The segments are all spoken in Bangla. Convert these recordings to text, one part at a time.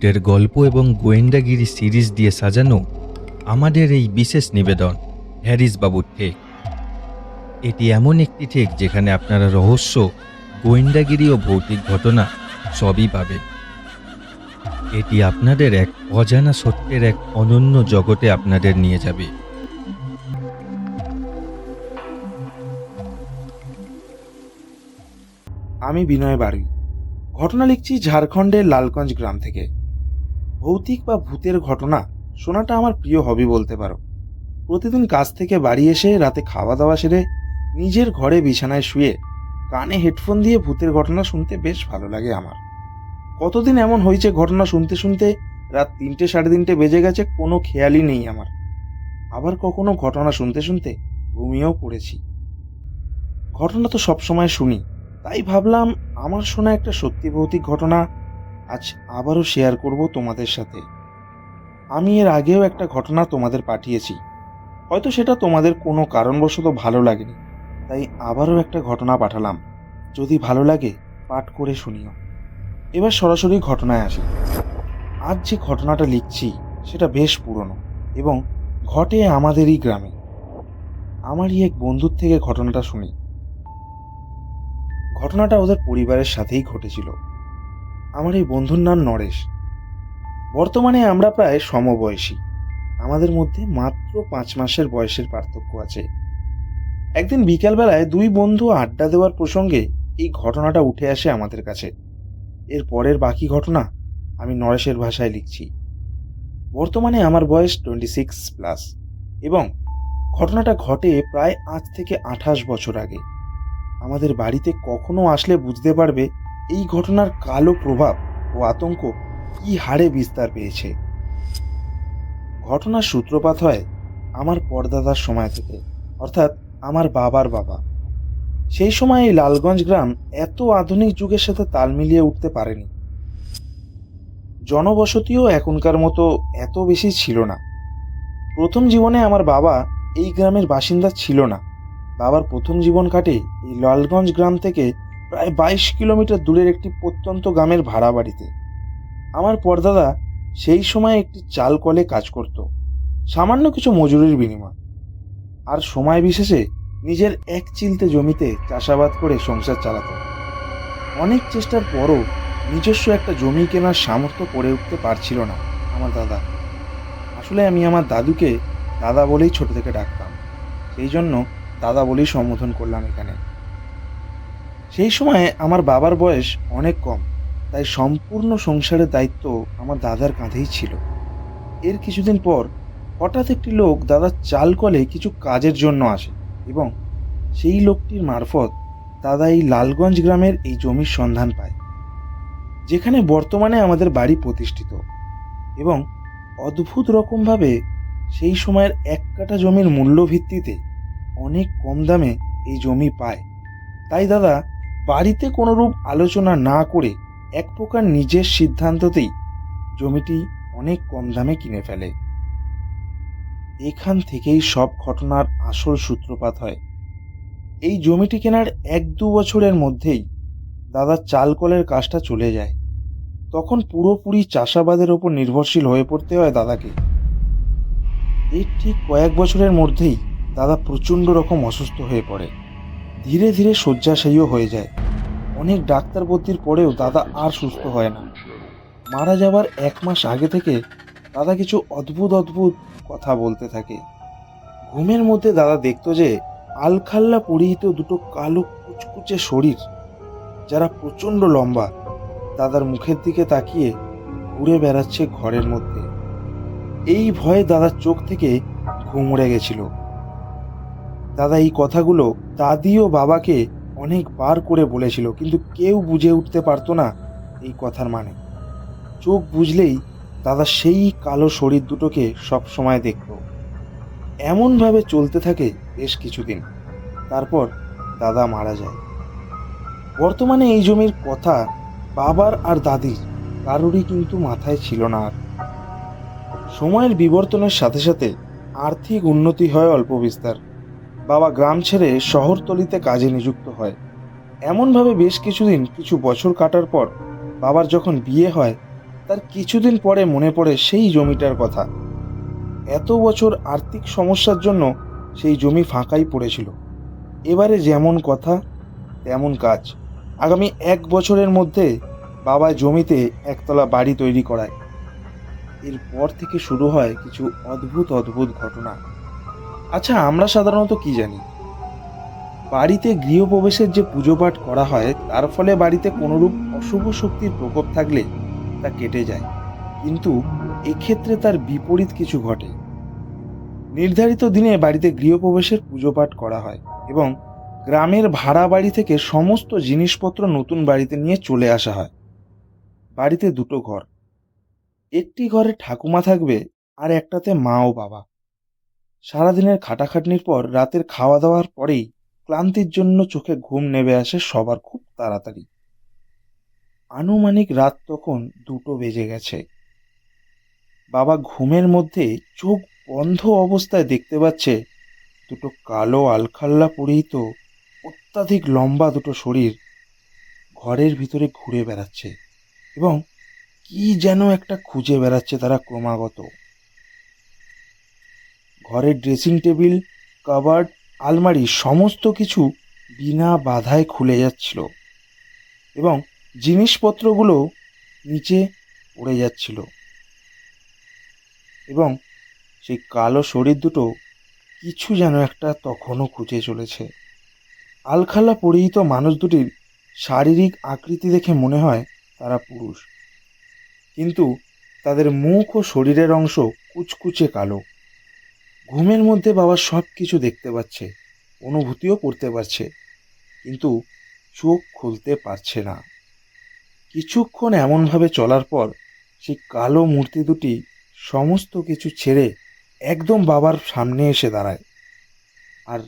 ভূতের গল্প এবং গোয়েন্দাগিরি সিরিজ দিয়ে সাজানো আমাদের এই বিশেষ নিবেদন হ্যারিস বাবুর ঠেক। এটি এমন একটি ঠেক যেখানে আপনারা রহস্য, গোয়েন্দাগিরি ও ভৌতিক ঘটনা সবই পাবেন। এটি আপনাদের এক অজানা সত্যের এক অনন্য জগতে আপনাদের নিয়ে যাবে। আমি বিনয় বাড়ি ঘটনা লিখছি ঝাড়খণ্ডের লালগঞ্জ গ্রাম থেকে। ভৌতিক বা ভূতের ঘটনা শোনাটা আমার প্রিয় হবি বলতে পারো। প্রতিদিন কাজ থেকে বাড়ি এসে রাতে খাওয়া দাওয়া সেরে নিজের ঘরে বিছানায় শুয়ে কানে হেডফোন দিয়ে ভূতের ঘটনা শুনতে বেশ ভালো লাগে আমার। কতদিন এমন হয়েছে ঘটনা শুনতে শুনতে রাত 3টে 3:30 বেজে গেছে, কোনো খেয়ালই নেই আমার। আবার কখনো ঘটনা শুনতে শুনতে ঘুমিয়েও পড়েছি। ঘটনা তো সবসময় শুনি, তাই ভাবলাম আমার শোনা একটা সত্যি ভৌতিক ঘটনা আজ আবারও শেয়ার করব তোমাদের সাথে। আমি এর আগেও একটা ঘটনা তোমাদের পাঠিয়েছি, হয়তো সেটা তোমাদের কোনো কারণবশত ভালো লাগেনি, তাই আবারও একটা ঘটনা পাঠালাম। যদি ভালো লাগে পাঠ করে শুনিও। এবার সরাসরি ঘটনায় আসি। আজ যে ঘটনাটা লিখছি সেটা বেশ পুরনো এবং ঘটে আমাদেরই গ্রামে। আমারই এক বন্ধুর থেকে ঘটনাটা শুনি। ঘটনাটা ওদের পরিবারের সাথেই ঘটেছিল। আমার এই বন্ধুর নাম নরেশ। বর্তমানে আমরা প্রায় সমবয়সী, আমাদের মধ্যে মাত্র 5 মাসের বয়সের পার্থক্য আছে। একদিন বিকালবেলায় দুই বন্ধু আড্ডা দেওয়ার প্রসঙ্গে এই ঘটনাটা উঠে আসে আমাদের কাছে। এর পরের বাকি ঘটনা আমি নরেশের ভাষায় লিখছি। বর্তমানে আমার বয়স 26+ এবং ঘটনাটা ঘটে প্রায় আজ থেকে 28 বছর আগে। আমাদের বাড়িতে কখনো আসলে বুঝতে পারবে এই ঘটনার কালো প্রভাব ও আতঙ্ক কি হারে বিস্তার পেয়েছে। ঘটনার সূত্রপাত হয় আমার পরদাদার সময় থেকে, অর্থাৎ আমার বাবার বাবা। সেই সময় এই লালগঞ্জ গ্রাম এত আধুনিক যুগের সাথে তাল মিলিয়ে উঠতে পারেনি। জনবসতিও এখনকার মতো এত বেশি ছিল না। প্রথম জীবনে আমার বাবা এই গ্রামের বাসিন্দা ছিল না। বাবার প্রথম জীবন কাটে এই লালগঞ্জ গ্রাম থেকে প্রায় 22 কিলোমিটার দূরের একটি প্রত্যন্ত গ্রামের ভাড়া বাড়িতে। আমার পরদাদা সেই সময় একটি চাল কলে কাজ করত, সামান্য কিছু মজুরির বিনিময়। আর সময় বিশেষে নিজের এক চিলতে জমিতে চাষাবাদ করে সংসার চালাত। অনেক চেষ্টার পরও নিজস্ব একটা জমি কেনার সামর্থ্য করে উঠতে পারছিল না আমার দাদা। আসলে আমি আমার দাদুকে দাদা বলেই ছোট থেকে ডাকতাম, সেই জন্য দাদা বলেই সম্বোধন করলাম এখানে। সেই সময়ে আমার বাবার বয়স অনেক কম, তাই সম্পূর্ণ সংসারের দায়িত্ব আমার দাদার কাঁধেই ছিল। এর কিছুদিন পর হঠাৎ একটি লোক দাদার চাল কলে কিছু কাজের জন্য আসে এবং সেই লোকটির মারফত দাদা এই লালগঞ্জ গ্রামের এই জমির সন্ধান পায়, যেখানে বর্তমানে আমাদের বাড়ি প্রতিষ্ঠিত। এবং অদ্ভুত রকমভাবে সেই সময়ের 1 কাঠা জমির মূল্য ভিত্তিতে অনেক কম দামে এই জমি পায়। তাই দাদা বাড়িতে কোনোরূপ আলোচনা না করে এক প্রকার নিজের সিদ্ধান্ততেই জমিটি অনেক কম দামে কিনে ফেলে। এখান থেকেই সব ঘটনার আসল সূত্রপাত হয়। এই জমিটি কেনার 1-2 বছরের মধ্যেই দাদার চাল কলের কাজটা চলে যায়। তখন পুরোপুরি চাষাবাদের ওপর নির্ভরশীল হয়ে পড়তে হয় দাদাকে। এর ঠিক কয়েক বছরের মধ্যেই দাদা প্রচণ্ড রকম অসুস্থ হয়ে পড়ে। ধীরে ধীরে শয্যাশায়ীও হয়ে যায়। অনেক ডাক্তার বুদ্ধির পরেও দাদা আর সুস্থ হয় না। মারা যাবার 1 মাস আগে থেকে দাদা কিছু অদ্ভুত কথা বলতে থাকে। ঘুমের মধ্যে দাদা দেখত যে আলখাল্লা পরিহিত দুটো কালো কুচকুচে শরীর, যারা প্রচণ্ড লম্বা, দাদার মুখের দিকে তাকিয়ে ঘুরে বেড়াচ্ছে ঘরের মধ্যে। এই ভয়ে দাদার চোখ থেকে ঘুম উড়ে গেছিল। দাদা এই কথাগুলো দাদি ও বাবাকে অনেকবার করে বলেছিল, কিন্তু কেউ বুঝে উঠতে পারতো না এই কথার মানে। চোখ বুঝলেই দাদা সেই কালো শরীর দুটোকে সব সময় দেখত। এমনভাবে চলতে থাকে বেশ কিছুদিন। তারপর দাদা মারা যায়। বর্তমানে এই জমির কথা বাবার আর দাদির কারোরই কিন্তু মাথায় ছিল না আর। সময়ের বিবর্তনের সাথে সাথে আর্থিক উন্নতি হয় অল্প বিস্তার। বাবা গ্রাম ছেড়ে শহরতলিতে কাজে নিযুক্ত হয়। এমনভাবে বেশ কিছু বছর কাটার পর বাবার যখন বিয়ে হয়, তার কিছুদিন পরে মনে পড়ে সেই জমিটার কথা। এত বছর আর্থিক সমস্যার জন্য সেই জমি ফাঁকাই পড়েছিল। এবারে যেমন কথা তেমন কাজ। আগামী 1 বছরের মধ্যে বাবা জমিতে একতলা বাড়ি তৈরি করায়। এরপর থেকে শুরু হয় কিছু অদ্ভুত অদ্ভুত ঘটনা। আচ্ছা, আমরা সাধারণত কি জানি? বাড়িতে গৃহপ্রবেশের যে পুজো পাঠ করা হয় তার ফলে বাড়িতে কোনোরূপ অশুভ শক্তির প্রকোপ থাকলে তা কেটে যায়। কিন্তু এক্ষেত্রে তার বিপরীত কিছু ঘটে। নির্ধারিত দিনে বাড়িতে গৃহপ্রবেশের পুজো পাঠ করা হয় এবং গ্রামের ভাড়া বাড়ি থেকে সমস্ত জিনিসপত্র নতুন বাড়িতে নিয়ে চলে আসা হয়। বাড়িতে দুটো ঘর, একটি ঘরে ঠাকুমা থাকবে আর একটাতে মা ও বাবা। সারাদিনের খাটাখাটনির পর রাতের খাওয়া দাওয়ার পরেই ক্লান্তির জন্য চোখে ঘুম নেমে আসে সবার খুব তাড়াতাড়ি। আনুমানিক রাত তখন 2টো বেজে গেছে। বাবা ঘুমের মধ্যে চোখ বন্ধ অবস্থায় দেখতে পাচ্ছে দুটো কালো আলখাল্লা পরিহিত অত্যাধিক লম্বা দুটো শরীর ঘরের ভিতরে ঘুরে বেড়াচ্ছে এবং কি যেন একটা খুঁজে বেড়াচ্ছে তারা ক্রমাগত। ঘরের ড্রেসিং টেবিল, কাবার্ড, আলমারি সমস্ত কিছু বিনা বাধায় খুলে যাচ্ছিল এবং জিনিসপত্রগুলো নিচে পড়ে যাচ্ছিল এবং সেই কালো শরীর দুটো কিছু যেন একটা তখনও খুঁজে চলেছে। আলখাল্লা পরিহিত মানুষ দুটির শারীরিক আকৃতি দেখে মনে হয় তারা পুরুষ, কিন্তু তাদের মুখ ও শরীরের অংশ কুচকুচে কালো। ঘুমের মধ্যে বাবা সব কিছু দেখতে পাচ্ছে, অনুভূতিও করতে পারছে, কিন্তু চোখ খুলতে পারছে না। কিছুক্ষণ এমনভাবে চলার পর সেই কালো মূর্তি দুটি সমস্ত কিছু ছেড়ে একদম বাবার সামনে এসে দাঁড়ায়। আর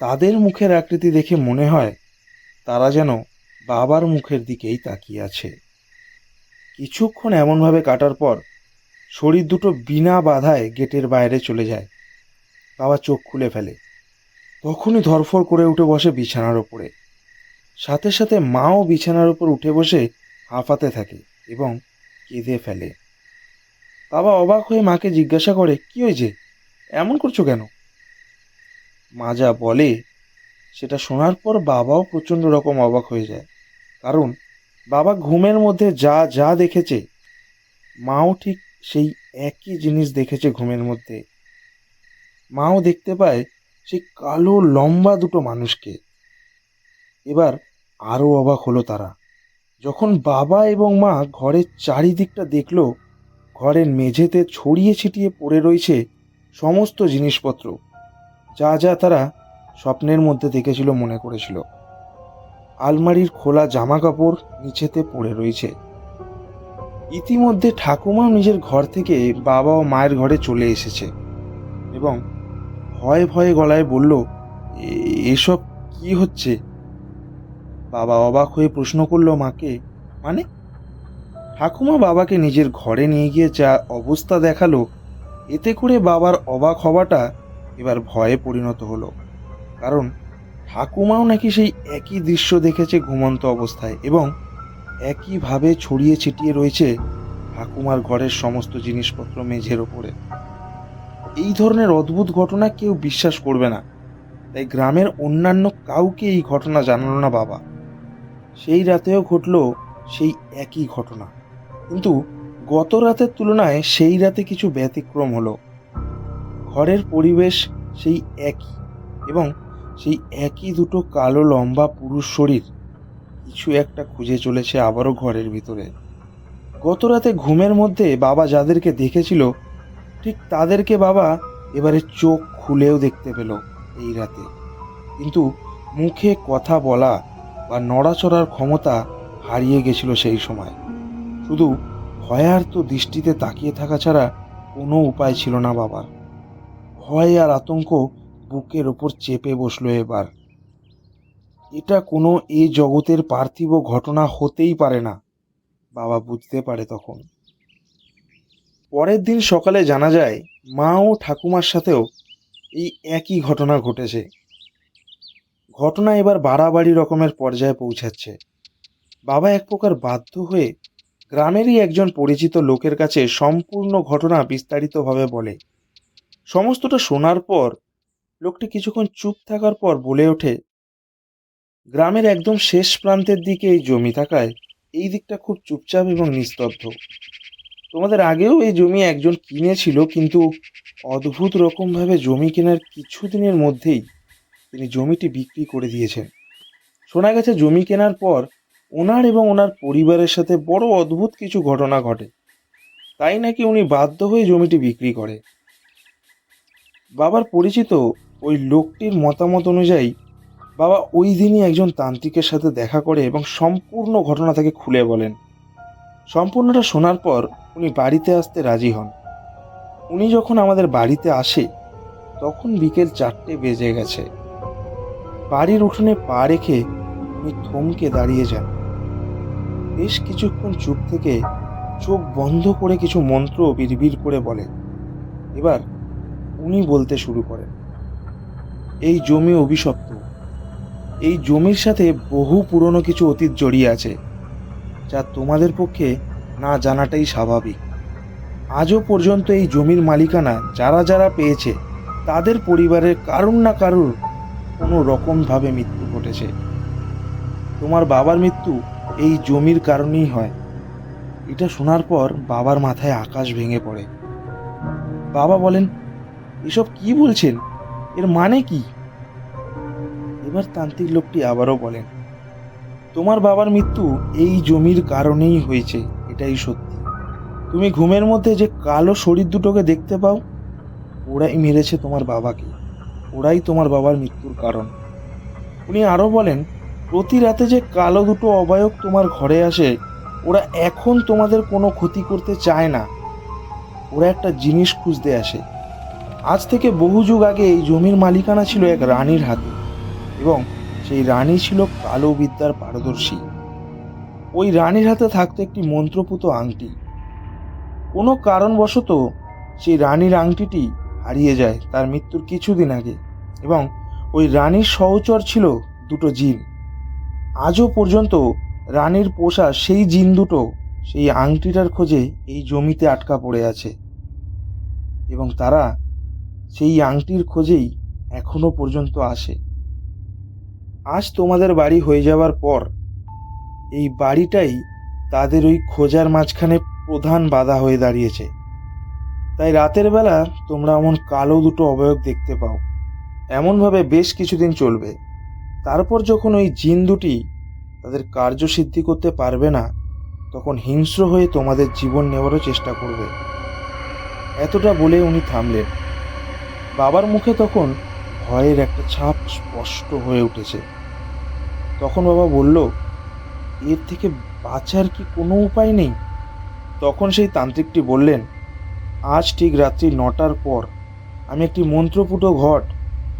তাদের মুখের আকৃতি দেখে মনে হয় তারা যেন বাবার মুখের দিকেই তাকিয়ে আছে। কিছুক্ষণ এমনভাবে কাটার পর শরীর দুটো বিনা বাধায় গেটের বাইরে চলে যায়। বাবা চোখ খুলে ফেলে, তখনই ধরফর করে উঠে বসে বিছানার ওপরে। সাথে সাথে মাও বিছানার উপর উঠে বসে হাঁফাতে থাকে এবং কেঁদে ফেলে। বাবা অবাক হয়ে মাকে জিজ্ঞাসা করে, কি হয়েছে, এমন করছো কেন? মা যা বলে সেটা শোনার পর বাবাও প্রচণ্ড রকম অবাক হয়ে যায়, কারণ বাবা ঘুমের মধ্যে যা যা দেখেছে মাও ঠিক সেই একই জিনিস দেখেছে ঘুমের মধ্যে। মাও দেখতে পায় সেই কালো লম্বা দুটো মানুষকে। এবার আরও অবাক হলো তারা যখন বাবা এবং মা ঘরের চারিদিকটা দেখল। ঘরের মেঝেতে ছড়িয়ে ছিটিয়ে পড়ে রয়েছে সমস্ত জিনিসপত্র, যা যা তারা স্বপ্নের মধ্যে দেখেছিল, মনে করেছিল। আলমারির খোলা জামা কাপড় নিচেতে পড়ে রয়েছে। ইতিমধ্যে ঠাকুমাও নিজের ঘর থেকে বাবা ও মায়ের ঘরে চলে এসেছে এবং ভয়ে ভয়ে গলায় বলল, এসব কি হচ্ছে? বাবা অবাক হয়ে প্রশ্ন করলো মাকে, মানে? ঠাকুমা বাবাকে নিজের ঘরে নিয়ে গিয়ে যা অবস্থা দেখালো, এতে করে বাবার অবাক হওয়াটা এবার ভয়ে পরিণত হলো, কারণ ঠাকুমাও নাকি সেই একই দৃশ্য দেখেছে ঘুমন্ত অবস্থায় এবং একইভাবে ছড়িয়ে ছিটিয়ে রয়েছে ঠাকুমার ঘরের সমস্ত জিনিসপত্র মেঝের ওপরে। এই ধরনের অদ্ভুত ঘটনা কেউ বিশ্বাস করবে না, তাই গ্রামের অন্যান্য কাউকে এই ঘটনা জানালো না বাবা। সেই রাতেও ঘটল সেই একই ঘটনা, কিন্তু গত রাতের তুলনায় সেই রাতে কিছু ব্যতিক্রম হলো। ঘরের পরিবেশ সেই একই এবং সেই একই দুটো কালো লম্বা পুরুষ শরীর কিছু একটা খুঁজে চলেছে আবারও ঘরের ভিতরে। গত রাতে ঘুমের মধ্যে বাবা যাদেরকে দেখেছিল ঠিক তাদেরকে বাবা এবারে চোখ খুলেও দেখতে পেল এই রাতে, কিন্তু মুখে কথা বলা বা নড়াচড়ার ক্ষমতা হারিয়ে গেছিল সেই সময়। শুধু ভয়ার্ত দৃষ্টিতে তাকিয়ে থাকা ছাড়া কোনো উপায় ছিল না বাবার। ভয় আর আতঙ্ক বুকের ওপর চেপে বসলো এবার। এটা কোনো এ জগতের পার্থিব ঘটনা হতেই পারে না, বাবা বুঝতে পারে তখন। পরের দিন সকালে জানা যায় মা ও ঠাকুমার সাথেও এই একই ঘটনা ঘটেছে। ঘটনা এবার বাড়াবাড়ি রকমের পর্যায়ে পৌঁছাচ্ছে। বাবা এক প্রকার বাধ্য হয়ে গ্রামেরই একজন পরিচিত লোকের কাছে সম্পূর্ণ ঘটনা বিস্তারিতভাবে বলে। সমস্তটা শোনার পর লোকটি কিছুক্ষণ চুপ থাকার পর বলে ওঠে, গ্রামের একদম শেষ প্রান্তের দিকে এই জমি থাকায় এই দিকটা খুব চুপচাপ এবং নিস্তব্ধ। তোমাদের আগেও এই জমি একজন কিনেছিল, কিন্তু অদ্ভুত রকমভাবে জমি কেনার কিছুদিনের মধ্যেই তিনি জমিটি বিক্রি করে দিয়েছেন। শোনা গেছে জমি কেনার পর ওনার এবং ওনার পরিবারের সাথে বড় অদ্ভুত কিছু ঘটনা ঘটে, তাই নাকি উনি বাধ্য হয়ে জমিটি বিক্রি করে। বাবার পরিচিত ওই লোকটির মতামত অনুযায়ী বাবা ওই দিনই একজন তান্ত্রিকের সাথে দেখা করে এবং সম্পূর্ণ ঘটনা তাকে খুলে বলেন। সম্পূর্ণটা শোনার পর উনি বাড়িতে আসতে রাজি হন। উনি যখন আমাদের বাড়িতে আসে তখন বিকেল 4টে বেজে গেছে। বাড়ির উঠোনে পা রেখে উনি থমকে দাঁড়িয়ে যান। বেশ কিছুক্ষণ চুপ থেকে চোখ বন্ধ করে কিছু মন্ত্র বিড়বিড় করে বলেন। এবার উনি বলতে শুরু করেন, এই জমি অভিশপ্ত। এই জমির সাথে বহু পুরনো কিছু অতীত জড়িয়ে আছে, যা তোমাদের পক্ষে না জানাটাই স্বাভাবিক। আজও পর্যন্ত এই জমির মালিকানা যারা যারা পেয়েছে তাদের পরিবারের কারুর না কারুর কোনো রকমভাবে মৃত্যু ঘটেছে। তোমার বাবার মৃত্যু এই জমির কারণেই হয়। এটা শোনার পর বাবার মাথায় আকাশ ভেঙে পড়ে। বাবা বলেন, এসব কি বলছেন? এর মানে কি? এবার তান্ত্রিক লোকটি আবারও বলেন, তোমার বাবার মৃত্যু এই জমির কারণেই হয়েছে, এটাই সত্যি। তুমি ঘুমের মধ্যে যে কালো শরীর দুটোকে দেখতে পাও, ওরাই মেরেছে তোমার বাবাকে। ওরাই তোমার বাবার মৃত্যুর কারণ। উনি আরও বলেন, প্রতি রাতে যে কালো দুটো অবয়ব তোমার ঘরে আসে, ওরা এখন তোমাদের কোনো ক্ষতি করতে চায় না। ওরা একটা জিনিস খুঁজতে আসে। আজ থেকে বহু যুগ আগে এই জমির মালিকানা ছিল এক রানীর হাতে, এবং সেই রানী ছিল কালো বিদ্যার পারদর্শী। ওই রানীর হাতে থাকতো একটি মন্ত্রপুত আংটি। কোনো কারণবশত সেই রানীর আংটিটি হারিয়ে যায় তার মৃত্যুর কিছুদিন আগে, এবং ওই রানীর সহচর ছিল দুটো জিন। আজও পর্যন্ত রানীর পোষা সেই জিন দুটো সেই আংটিটার খোঁজে এই জমিতে আটকা পড়ে আছে, এবং তারা সেই আংটির খোঁজেই এখনো পর্যন্ত আসে। আজ তোমাদের বাড়ি হয়ে যাওয়ার পর এই বাড়িটাই তাদের ওই খোঁজার মাঝখানে প্রধান বাধা হয়ে দাঁড়িয়েছে। তাই রাতের বেলা তোমরা এমন কালো দুটো অবয়ব দেখতে পাও। এমনভাবে বেশ কিছুদিন চলবে। তারপর যখন ওই জিন দুটি তাদের কার্যসিদ্ধি করতে পারবে না, তখন হিংস্র হয়ে তোমাদের জীবন নেওয়ারও চেষ্টা করবে। এতটা বলে উনি থামলেন। বাবার মুখে তখন ভয়ের একটা ছাপ স্পষ্ট হয়ে উঠেছে। তখন বাবা বলল, এর থেকে বাঁচার কি কোনো উপায় নেই? তখন সেই তান্ত্রিকটি বললেন, আজ ঠিক রাত্রি 9টার পর আমি একটি মন্ত্রপুট ঘট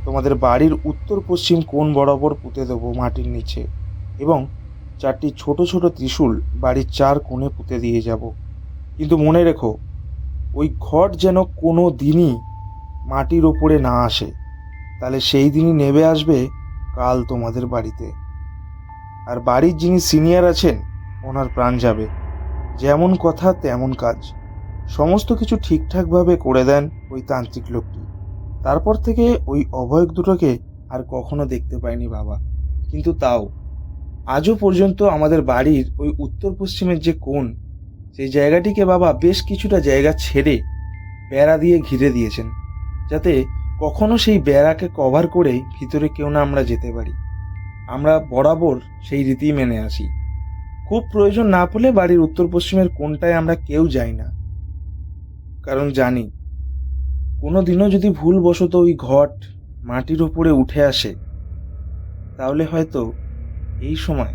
তোমাদের বাড়ির উত্তর পশ্চিম কোণ বরাবর পুঁতে দেবো মাটির নিচে, এবং 4টি ছোট ছোট ত্রিশূল বাড়ির 4 কোণে পুঁতে দিয়ে যাব। কিন্তু মনে রেখো, ওই ঘট যেন কোনো দিনই মাটির ওপরে না আসে, তাহলে সেই দিনই নেমে আসবে কাল তোমাদের বাড়িতে। আর বাড়ির যিনি সিনিয়র আছেন ওনার প্রাণ যাবে। যেমন কথা তেমন কাজ। সমস্ত কিছু ঠিকঠাকভাবে করে দেন ওই তান্ত্রিক লোকটি। তারপর থেকে ওই অভয়ক দুটোকে আর কখনো দেখতে পায়নি বাবা। কিন্তু তাও আজও পর্যন্ত আমাদের বাড়ির ওই উত্তর পশ্চিমের যে কোণ, সেই জায়গাটিকে বাবা বেশ কিছুটা জায়গা ছেড়ে বেড়া দিয়ে ঘিরে দিয়েছেন, যাতে কখনো সেই বেড়াকে কভার করে ভিতরে কেউ না আমরা যেতে পারি। আমরা বরাবর সেই রীতি মেনে আসি। খুব প্রয়োজন না পড়লে বাড়ির উত্তর পশ্চিমের কোণটায় আমরা কেউ যাই না, কারণ জানি কোনো দিনও যদি ভুলবশত ওই ঘট মাটির ওপরে উঠে আসে, তাহলে হয়তো এই সময়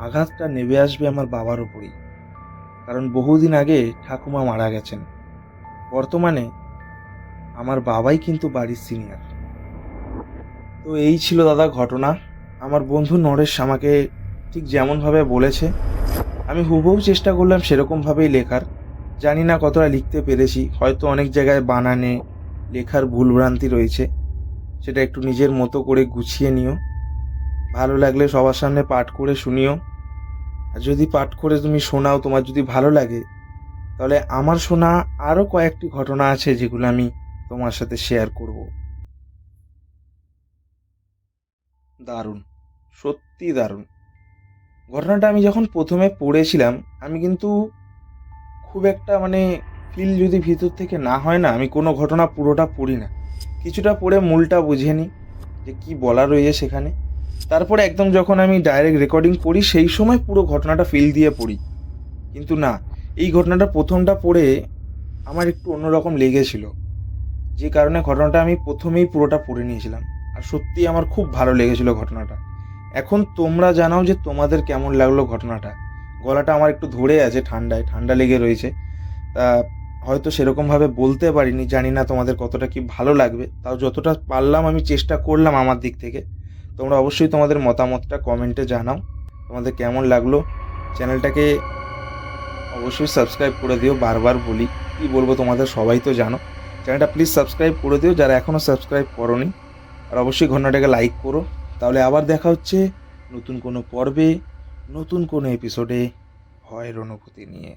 আঘাতটা নেমে আসবে আমার বাবার ওপরেই। কারণ বহুদিন আগে ঠাকুমা মারা গেছেন। বর্তমানে আমার বাবাই কিন্তু বাড়ির সিনিয়র। তো এই ছিল দাদা ঘটনা। আমার বন্ধু নরেশ আমাকে ঠিক যেমনভাবে বলেছে আমি হুবহু চেষ্টা করলাম সেরকমভাবেই লেখার। জানি না কতটা লিখতে পেরেছি, হয়তো অনেক জায়গায় বানানে লেখার ভুলভ্রান্তি রয়েছে, সেটা একটু নিজের মতো করে গুছিয়ে নিও। ভালো লাগলে সবার সামনে পাঠ করে শুনিও। আর যদি পাঠ করে তুমি শোনাও, তোমার যদি ভালো লাগে, তাহলে আমার শোনা আরও কয়েকটি ঘটনা আছে যেগুলো আমি তোমার সাথে শেয়ার করব। দারুণ, সত্যি দারুণ। ঘটনাটা আমি যখন প্রথমে পড়েছিলাম, আমি কিন্তু খুব একটা ফিল যদি ভিতর থেকে না হয় না, আমি কোনো ঘটনা পুরোটা পড়ি না। কিছুটা পড়ে মূলটা বুঝে নিই যে কী বলা রয়েছে সেখানে। তারপরে একদম যখন আমি ডাইরেক্ট রেকর্ডিং পড়ি, সেই সময় পুরো ঘটনাটা ফিল দিয়ে পড়ি। কিন্তু না, এই ঘটনাটা প্রথমটা পড়ে আমার একটু অন্যরকম লেগেছিল, যে কারণে ঘটনাটা আমি প্রথমেই পুরোটা পড়ে নিয়েছিলাম। আর সত্যিই আমার খুব ভালো লেগেছিল ঘটনাটা। এখন তোমরা জানাও যে তোমাদের কেমন লাগলো ঘটনাটা। গলাটা আমার একটু ধরে আছে, ঠান্ডা লেগে রয়েছে। তা হয়তো সেরকমভাবে বলতে পারিনি, জানি না তোমাদের কতটা কি ভালো লাগবে। তাও যতটা পারলাম আমি চেষ্টা করলাম আমার দিক থেকে। তোমরা অবশ্যই তোমাদের মতামতটা কমেন্টে জানাও, তোমাদের কেমন লাগলো। চ্যানেলটাকে অবশ্যই সাবস্ক্রাইব করে দিও। বারবার বলি, কী বলবো, তোমাদের সবাই তো জানো। চ্যানেলটা প্লিজ সাবস্ক্রাইব করে দিও যারা এখনও সাবস্ক্রাইব করোনি। আর অবশ্যই ঘটনাটাকে লাইক করো। তাহলে আবার দেখা হচ্ছে নতুন কোনো পর্বে, নতুন কোনো এপিসোডে ভয়ের অনুভূতি নিয়ে।